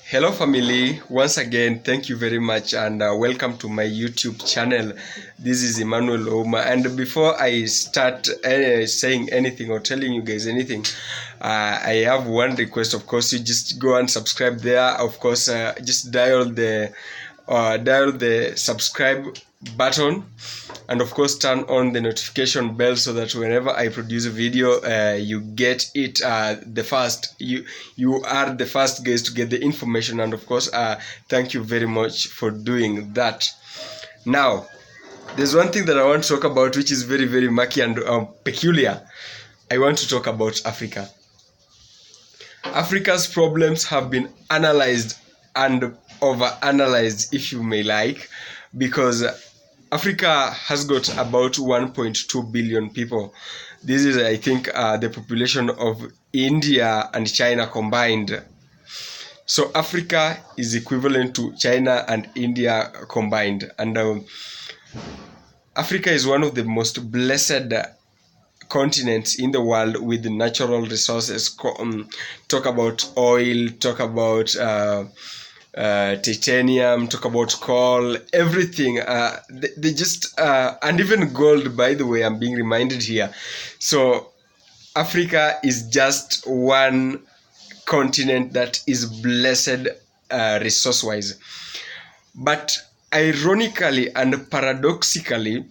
Hello family, once again thank you very much and welcome to my YouTube channel. This is Emmanuel Oma, and before I start saying anything or telling you guys anything, I have one request. Of course, you just go and subscribe there. Of course, just dial the subscribe button, and of course turn on the notification bell so that whenever I produce a video, you get it the first. You are the first guys to get the information, and of course thank you very much for doing that. Now there's one thing that I want to talk about, which is very very murky and peculiar. I want to talk about Africa. Africa's problems have been analyzed and over-analyzed, if you may like, because Africa has got about 1.2 billion people. This is, I think, the population of India and China combined. So Africa is equivalent to China and India combined. And Africa is one of the most blessed continents in the world with natural resources. Talk about oil, talk about titanium, talk about coal, everything. They just and even gold, by the way, I'm being reminded here. So Africa is just one continent that is blessed resource wise, but ironically and paradoxically,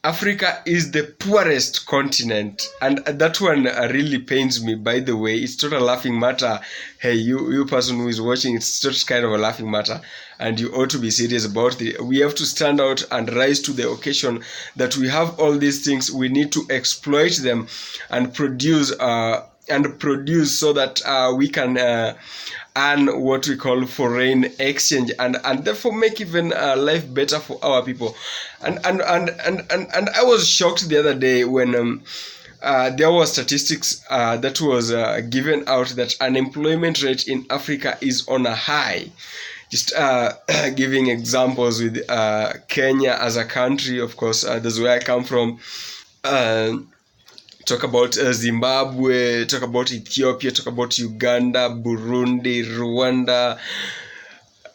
Africa is the poorest continent, and that one really pains me, by the way. It's not a laughing matter. Hey, you person who is watching, it's just kind of a laughing matter, and you ought to be serious about it. We have to stand out and rise to the occasion that we have all these things. We need to exploit them and produce so that we can earn what we call foreign exchange, and therefore make even life better for our people. And I was shocked the other day when there were statistics that was given out that unemployment rate in Africa is on a high. Just giving examples with Kenya as a country. Of course, that's where I come from. Talk about Zimbabwe, talk about Ethiopia, talk about Uganda, Burundi, Rwanda,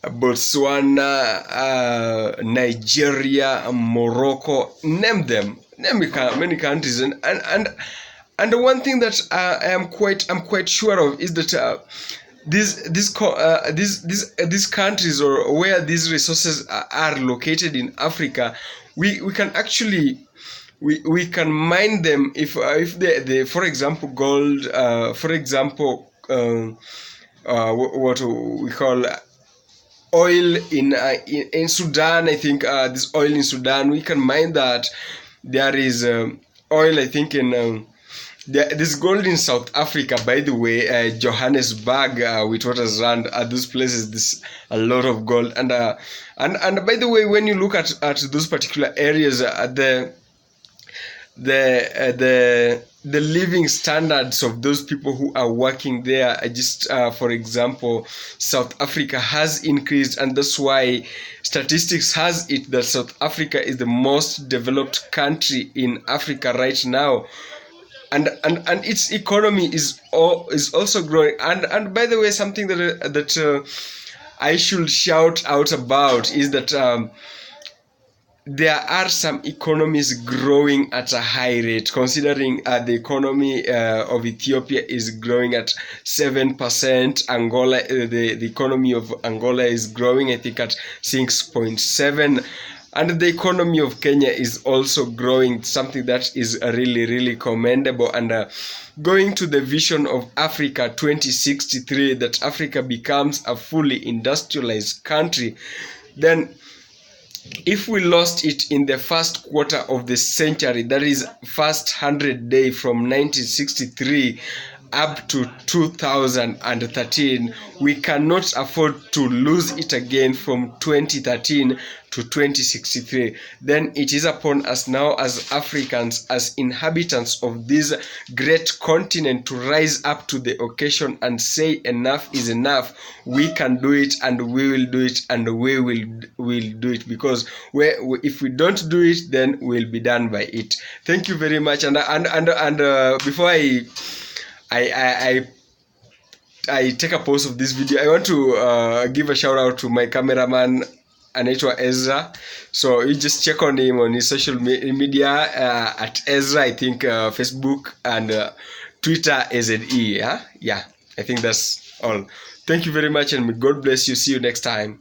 Botswana, Nigeria, Morocco, name them. Name many countries. And the one thing that I'm quite sure of is that these countries, or where these resources are located in Africa, we can actually we can mine them if they for example gold, for example what we call oil in Sudan. I think this oil in Sudan, we can mine that. There is oil, I think, in this gold in South Africa, by the way, Johannesburg, Witwatersrand, those places, this a lot of gold. And by the way, when you look at those particular areas, the living standards of those people who are working there, just for example, South Africa has increased, and that's why statistics has it that South Africa is the most developed country in Africa right now. And its economy is also growing. And by the way, something that I should shout out about is that there are some economies growing at a high rate, considering the economy of Ethiopia is growing at 7%. Angola, the economy of Angola is growing, I think, at 6.7%. And the economy of Kenya is also growing, something that is really, really commendable. And going to the vision of Africa 2063, that Africa becomes a fully industrialized country, then if we lost it in the first quarter of the century, that is first 100 days from 1963 up to 2013, we cannot afford to lose it again from 2013 to 2063. Then it is upon us now as Africans, as inhabitants of this great continent, to rise up to the occasion and say enough is enough. We can do it, and we will do it, and we will do it, because if we don't do it, then we'll be done by it. Thank you very much. And before I I take a pause of this video, I want to give a shout out to my cameraman anaitwa Ezra. So you just check on him on his social media at Ezra, I think Facebook and Twitter AZE. Yeah, I think that's all. Thank you very much, and may God bless you. See you next time.